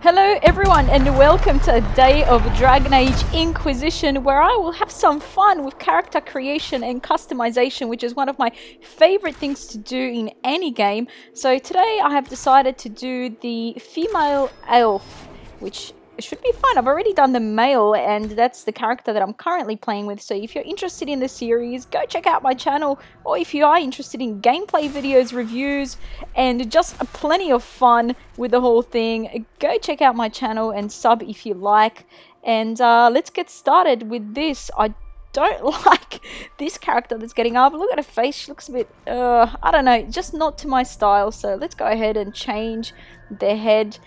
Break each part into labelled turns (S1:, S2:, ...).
S1: Hello everyone and welcome to a day of Dragon Age Inquisition, where I will have some fun with character creation and customization, which is one of my favorite things to do in any game. So today I have decided to do the female elf, which should be fun. I've already done the male and that's the character that I'm currently playing with. So if you're interested in the series, go check out my channel, or if you are interested in gameplay videos, reviews, and just plenty of fun with the whole thing, go check out my channel and sub if you like. And let's get started with this. I don't like this character that's getting up. Look at her face, she looks a bit, I don't know, just not to my style. So let's go ahead and change the head.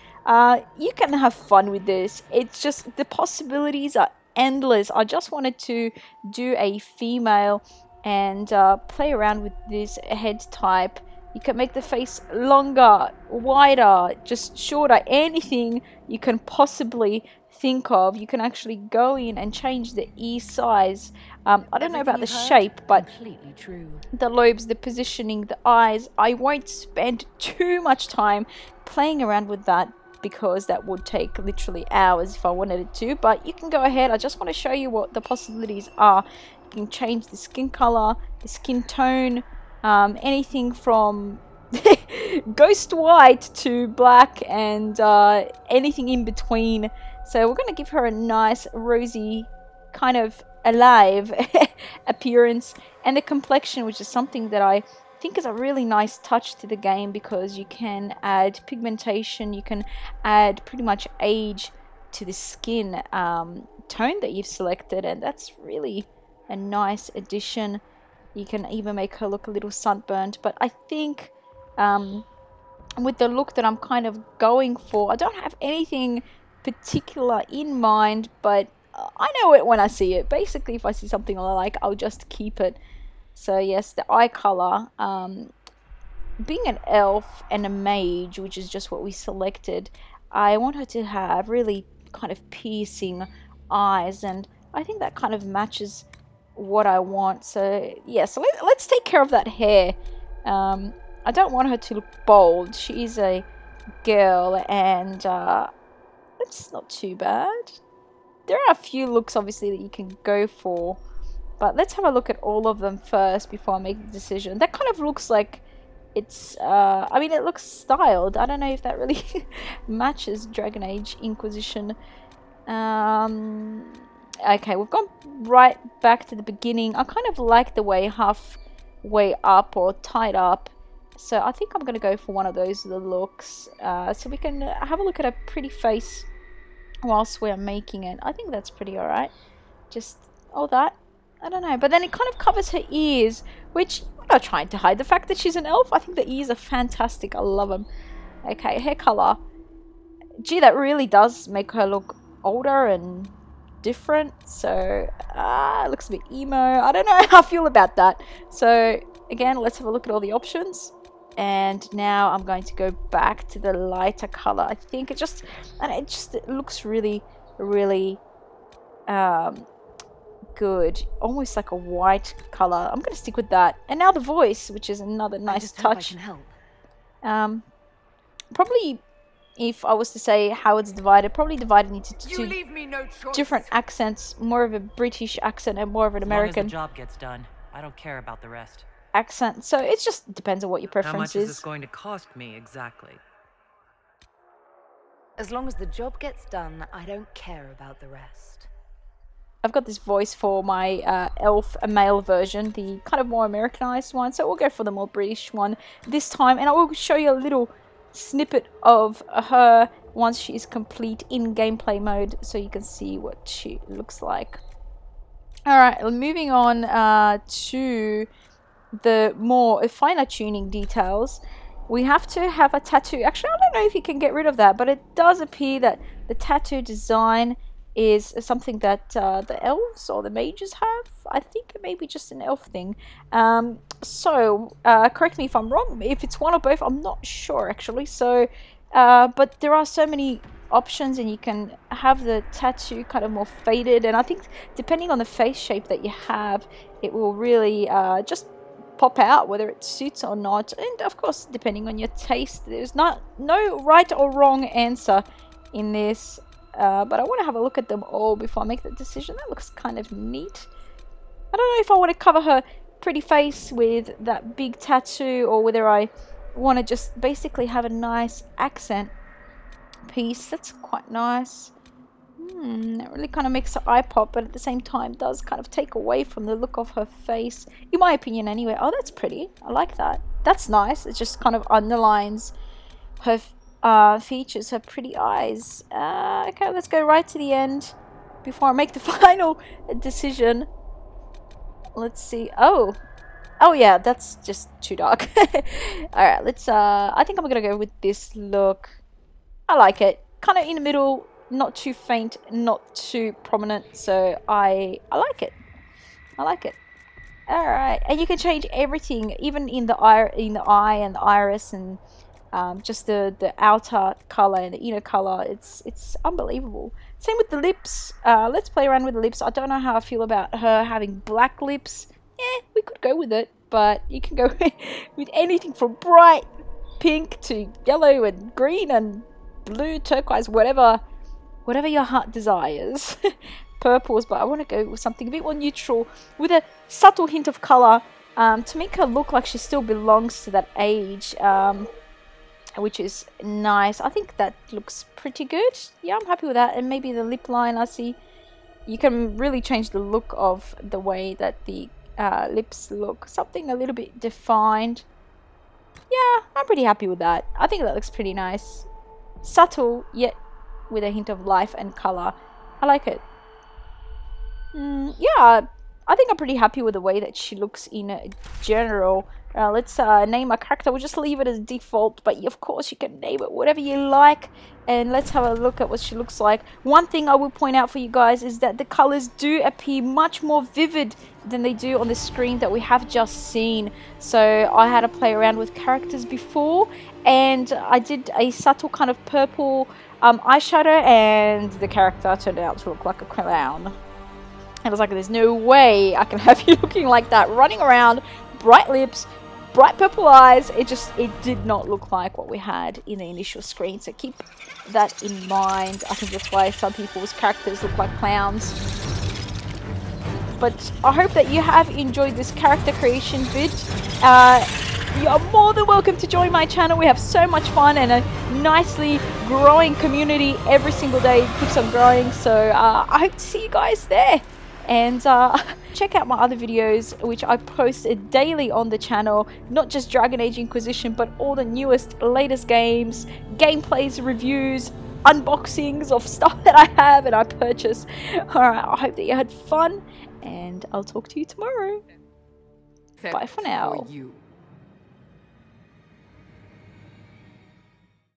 S1: You can have fun with this. It's just, the possibilities are endless. I just wanted to do a female and play around with this head type. You can make the face longer, wider, just shorter, anything you can possibly think of. You can actually go in and change the ear size. I don't know about the shape, but the lobes, the positioning, the eyes. I won't spend too much time playing around with that, because that would take literally hours if I wanted it to. But you can go ahead. I just want to show you what the possibilities are. You can change the skin color, the skin tone, anything from ghost white to black, and anything in between. So we're going to give her a nice rosy, kind of alive appearance, and the complexion, which is something that I think is a really nice touch to the game, because you can add pigmentation, you can add pretty much age to the skin tone that you've selected, and that's really a nice addition. You can even make her look a little sunburnt, but I think with the look that I'm kind of going for, I don't have anything particular in mind, but I know it when I see it. Basically, if I see something I like, I'll just keep it. So yes, the eye color, being an elf and a mage, which is just what we selected, I want her to have really kind of piercing eyes, and I think that kind of matches what I want. So yeah, so let's take care of that hair. I don't want her to look bold. She is a girl, and it's not too bad. There are a few looks obviously that you can go for, but let's have a look at all of them first before I make the decision. That kind of looks like it's, I mean, it looks styled. I don't know if that really matches Dragon Age Inquisition. Okay, we've gone right back to the beginning. I kind of like the way halfway up or tied up. So I think I'm going to go for one of those looks. So we can have a look at a pretty face whilst we're making it. I think that's pretty alright. Just all that. I don't know, but then it kind of covers her ears, which I'm not trying to hide the fact that she's an elf. I think the ears are fantastic. I love them. Okay, hair color. Gee, that really does make her look older and different. So, it looks a bit emo. I don't know how I feel about that. So, again, let's have a look at all the options. And now I'm going to go back to the lighter color. I think it looks really, really good, almost like a white color. I'm gonna stick with that. And now the voice, which is another nice touch. I can help. Probably, if I was to say how it's divided, probably divided into two different accents. More of a British accent and more of an American.
S2: As long as the job gets done, I don't care about the rest.
S1: Accent. So it just depends on what your preference is.
S2: How much is this going to cost me exactly?
S3: As long as the job gets done, I don't care about the rest.
S1: I've got this voice for my elf, a male version, the kind of more Americanized one. So we'll go for the more British one this time. And I will show you a little snippet of her once she is complete in gameplay mode, so you can see what she looks like. Alright, moving on to the more finer tuning details. We have to have a tattoo. Actually, I don't know if you can get rid of that, but it does appear that the tattoo design is something that the elves or the mages have. I think it may be just an elf thing. So, correct me if I'm wrong. If it's one or both, I'm not sure actually. So, but there are so many options, and you can have the tattoo kind of more faded. And I think depending on the face shape that you have, it will really just pop out whether it suits or not. And of course, depending on your taste, there's no right or wrong answer in this. But I want to have a look at them all before I make the decision. That looks kind of neat. I don't know if I want to cover her pretty face with that big tattoo or whether I want to just basically have a nice accent piece. That's quite nice. It really kind of makes her eye pop, but at the same time does kind of take away from the look of her face, in my opinion anyway. Oh, that's pretty. I like that. That's nice. It just kind of underlines her features, her pretty eyes. Okay, let's go right to the end before I make the final decision. Let's see. Oh yeah, that's just too dark. Alright, let's I think I'm gonna go with this look. I like it. Kind of in the middle, not too faint, not too prominent, so I like it. I like it. Alright, and you can change everything, even in the eye and the iris, and just the outer color and the inner color. It's unbelievable. Same with the lips. Let's play around with the lips. I don't know how I feel about her having black lips. Yeah, we could go with it, but you can go with anything from bright pink to yellow and green and blue, turquoise, whatever your heart desires. Purples, but I want to go with something a bit more neutral with a subtle hint of color to make her look like she still belongs to that age, which is nice. I think that looks pretty good. Yeah, I'm happy with that. And maybe the lip line, I see you can really change the look of the way that the lips look, something a little bit defined. Yeah, I'm pretty happy with that. I think that looks pretty nice, subtle yet with a hint of life and color. I like it. Yeah, I think I'm pretty happy with the way that she looks in general. Let's name our character. We'll just leave it as default, but of course you can name it whatever you like. And let's have a look at what she looks like. One thing I will point out for you guys is that the colors do appear much more vivid than they do on the screen that we have just seen. So I had to play around with characters before, and I did a subtle kind of purple eyeshadow, and the character turned out to look like a clown. And I was like, there's no way I can have you looking like that, running around, bright lips, bright purple eyes. It did not look like what we had in the initial screen, so keep that in mind. I think that's why some people's characters look like clowns. But I hope that you have enjoyed this character creation vid. You are more than welcome to join my channel. We have so much fun and a nicely growing community every single day. It keeps on growing, so I hope to see you guys there. And check out my other videos, which I post daily on the channel. Not just Dragon Age Inquisition, but all the newest, latest games, gameplays, reviews, unboxings of stuff that I have and I purchase. Alright, I hope that you had fun, and I'll talk to you tomorrow. Bye for now.